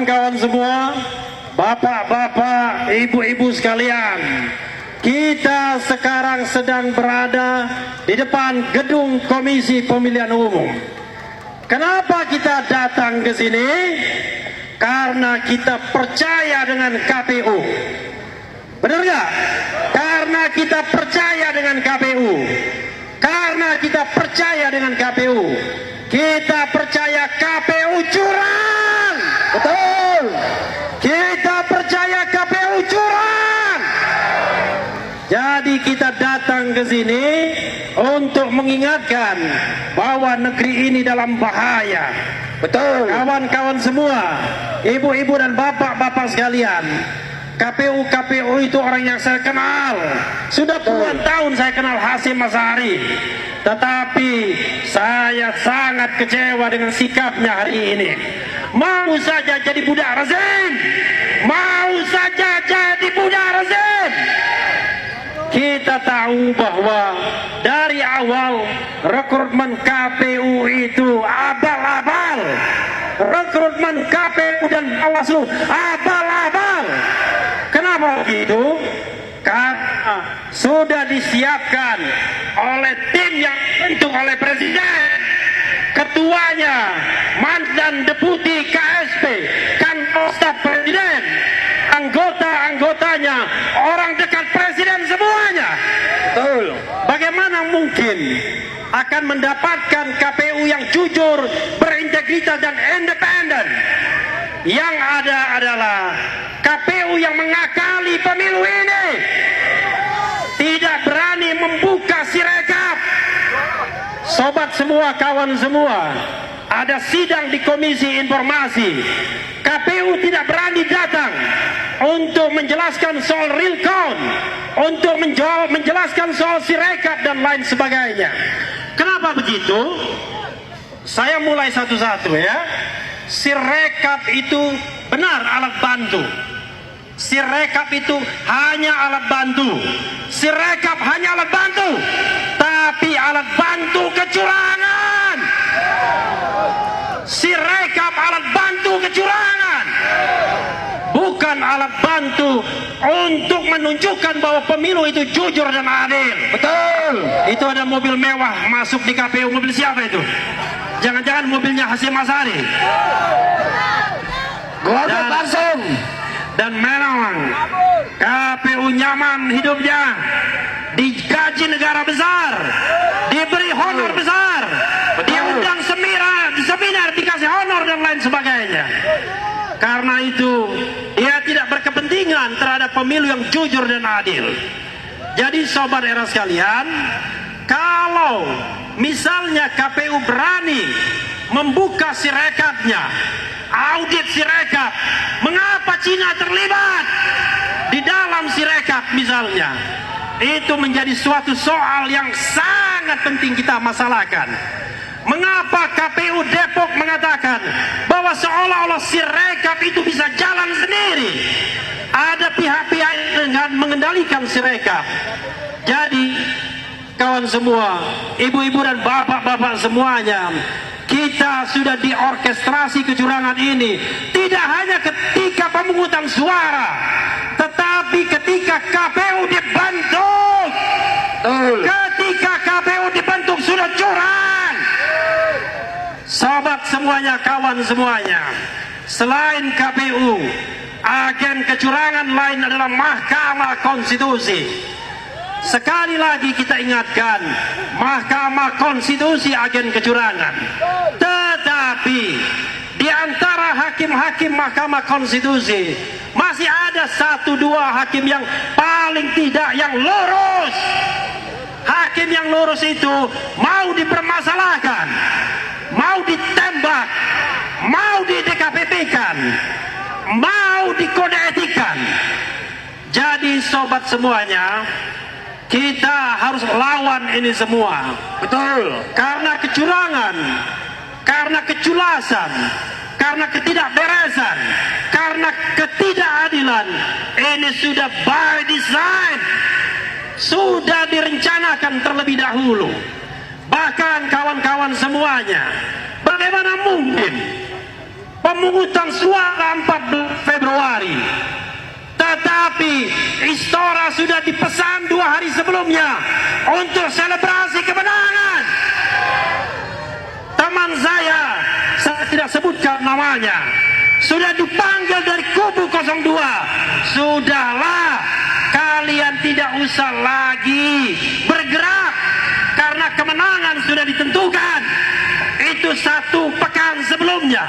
Kawan-kawan semua, bapak-bapak, ibu-ibu sekalian, kita sekarang sedang berada di depan gedung Komisi Pemilihan Umum. Kenapa kita datang ke sini? Karena kita percaya dengan KPU. Benar nggak? Karena kita percaya dengan KPU. Karena kita percaya dengan KPU. Kita percaya KPU curang. Betul. Kita percaya KPU curang. Jadi kita datang ke sini untuk mengingatkan bahwa negeri ini dalam bahaya. Betul. Kawan-kawan semua, ibu-ibu dan bapak-bapak sekalian, KPU itu orang yang saya kenal. Sudah puluhan tahun saya kenal Hasyim Asy'ari. Tetapi saya sangat kecewa dengan sikapnya hari ini. Mau saja jadi budak rezim. Mau saja jadi budak rezim. Kita tahu bahwa dari awal rekrutmen KPU itu abal-abal. Rekrutmen KPU dan Bawaslu abal-abal. Kenapa begitu? Karena sudah disiapkan oleh tim yang dibentuk oleh Presiden. Ketuanya mantan deputi KSP, Kantor Staf Presiden. Anggota-anggotanya orang dekat Presiden semuanya. Betul. Bagaimana mungkin akan mendapatkan KPU yang jujur, berintegritas dan independen? Yang ada adalah KPU yang mengakali pemilu ini, tidak berani membuka sirekap. Sobat semua, kawan semua, ada sidang di Komisi Informasi. KPU tidak berani datang untuk menjelaskan soal real count, untuk menjelaskan soal sirekap dan lain sebagainya. Kenapa begitu? Saya mulai satu-satu ya. Sirekap itu benar alat bantu. Sirekap itu hanya alat bantu. Sirekap hanya alat bantu, tapi alat bantu kecurangan. Sirekap alat bantu kecurangan, bukan alat bantu untuk menunjukkan bahwa pemilu itu jujur dan adil. Betul. Itu ada mobil mewah masuk di KPU. Mobil siapa itu? Jangan-jangan mobilnya Hasyim Asy'ari. Dan memang KPU nyaman hidupnya, digaji negara besar, diberi honor besar, diundang seminar, dikasih honor dan lain sebagainya. Karena itu dia tidak berkepentingan terhadap pemilu yang jujur dan adil. Jadi sobat era sekalian, kalau misalnya KPU berani membuka sirekapnya, audit sirekap, mengapa Cina terlibat di dalam sirekap misalnya? Itu menjadi suatu soal yang sangat penting kita masalahkan. Mengapa KPU Depok mengatakan bahwa seolah-olah sirekap itu bisa jalan sendiri? Ada pihak-pihak dengan mengendalikan sirekap. Jadi kawan semua, ibu-ibu dan bapak-bapak semuanya, kita sudah diorkestrasi kecurangan ini. Tidak hanya ketika pemungutan suara, tetapi ketika KPU dibentuk. Ketika KPU dibentuk sudah curang. Sahabat semuanya, kawan semuanya, selain KPU, agen kecurangan lain adalah Mahkamah Konstitusi. Sekali lagi kita ingatkan, Mahkamah Konstitusi agen kecurangan. Tetapi di antara hakim-hakim Mahkamah Konstitusi masih ada 1-2 hakim yang paling tidak yang lurus. Hakim yang lurus itu mau dipermasalahkan, mau ditembak, mau di DKPP-kan, mau dikode etikan. Jadi sobat semuanya, kita harus lawan ini semua. Betul. Karena kecurangan, karena keculasan, karena ketidakberesan, karena ketidakadilan, ini sudah by design, sudah direncanakan terlebih dahulu. Bahkan kawan-kawan semuanya, bagaimana mungkin pemungutan suara 14 Februari. Tetapi Istora sudah dipesan 2 hari sebelumnya untuk selebrasi kemenangan. Teman saya tidak sebutkan namanya, sudah dipanggil dari kubu 02. Sudahlah, kalian tidak usah lagi bergerak karena kemenangan sudah ditentukan. Itu 1 pekan sebelumnya.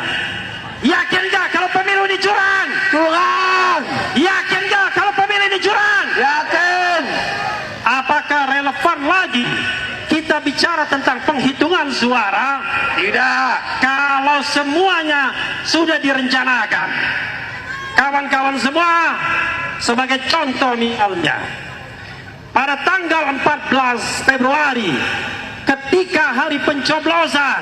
Yakin gak kalau pemilu ini curang? Curang. Yakin gak kalau pemilu ini curang? Yakin. Apakah relevan lagi kita bicara tentang penghitungan suara? Tidak. Kalau semuanya sudah direncanakan. Kawan-kawan semua, sebagai contoh misalnya, pada tanggal 14 Februari, ketika hari pencoblosan,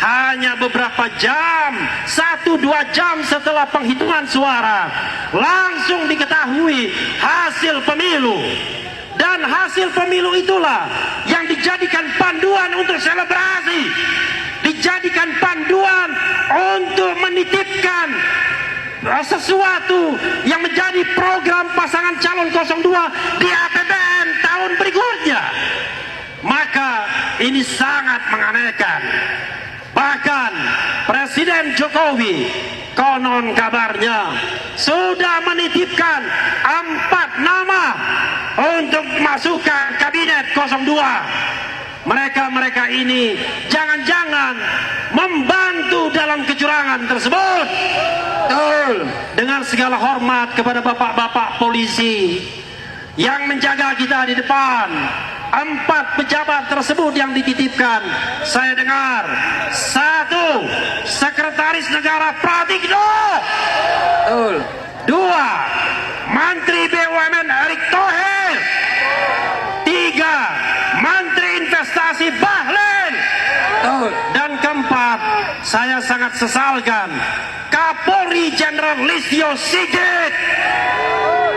hanya beberapa jam, 1-2 jam setelah penghitungan suara, langsung diketahui hasil pemilu. Dan hasil pemilu itulah yang dijadikan panduan untuk selebrasi, dijadikan panduan untuk menitipkan sesuatu yang menjadi program pasangan calon 02 di APBN tahun berikutnya. Maka ini sangat menganehkan. Bahkan Presiden Jokowi konon kabarnya sudah menitipkan 4 nama untuk masukkan kabinet 02. Mereka ini jangan-jangan membantu dalam kecurangan tersebut. Betul. Dengan segala hormat kepada bapak-bapak polisi yang menjaga kita di depan, 4 pejabat tersebut yang dititipkan, saya dengar 1. Sekretaris Negara Pratikno. Betul. 2. Menteri BUMN Erick Thohir. 3. Menteri Investasi Bahlil. Betul. Dan keempat, saya sangat sesalkan Kapolri Jenderal Listio Sigit.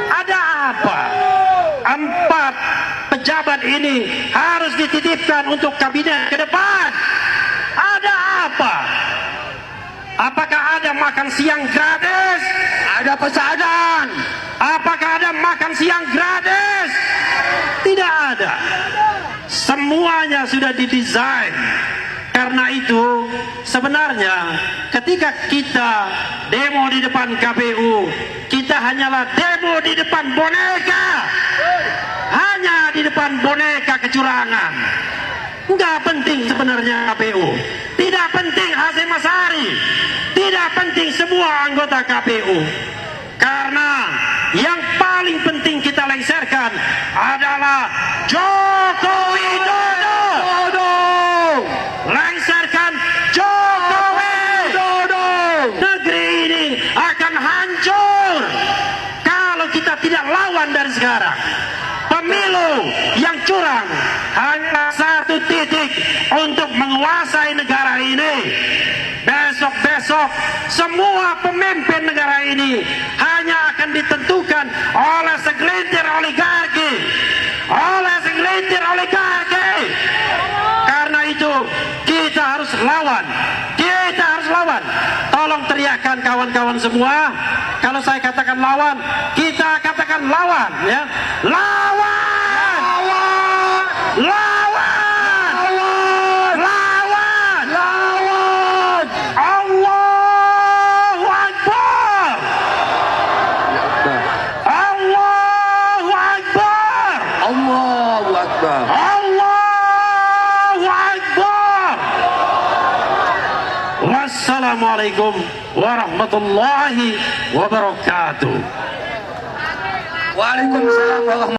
Ada apa? 4 pejabat ini harus dititipkan untuk kabinet ke depan. Ada apa? Apakah ada makan siang gratis? Ada pesanan. Apakah ada makan siang gratis? Tidak ada. Semuanya sudah didesain. Karena itu sebenarnya ketika kita demo di depan KPU, kita hanyalah demo di depan boneka. Hanya di depan boneka kecurangan. Enggak penting sebenarnya KPU. Tidak penting Hasyim Asyari. Tidak penting semua anggota KPU. Karena yang paling penting kita lengserkan adalah Joko Widodo. Lengserkan Jokowi. Negeri ini akan hancur kalau kita tidak lawan dari sekarang. Pemilu yang curang hanya 1 titik untuk menguasai negara ini. Besok-besok semua pemimpin negara ini hanya akan ditentukan oleh segelintir oligarki. Karena itu kita harus lawan. Tolong teriakkan kawan-kawan semua. Kalau saya katakan lawan, kita katakan lawan, ya. Allahu Akbar. Allahu Akbar. Allahu Akbar. Allahu Akbar. Wassalamualaikum warahmatullahi wabarakatuh. Waalaikumsalam warahmatullahi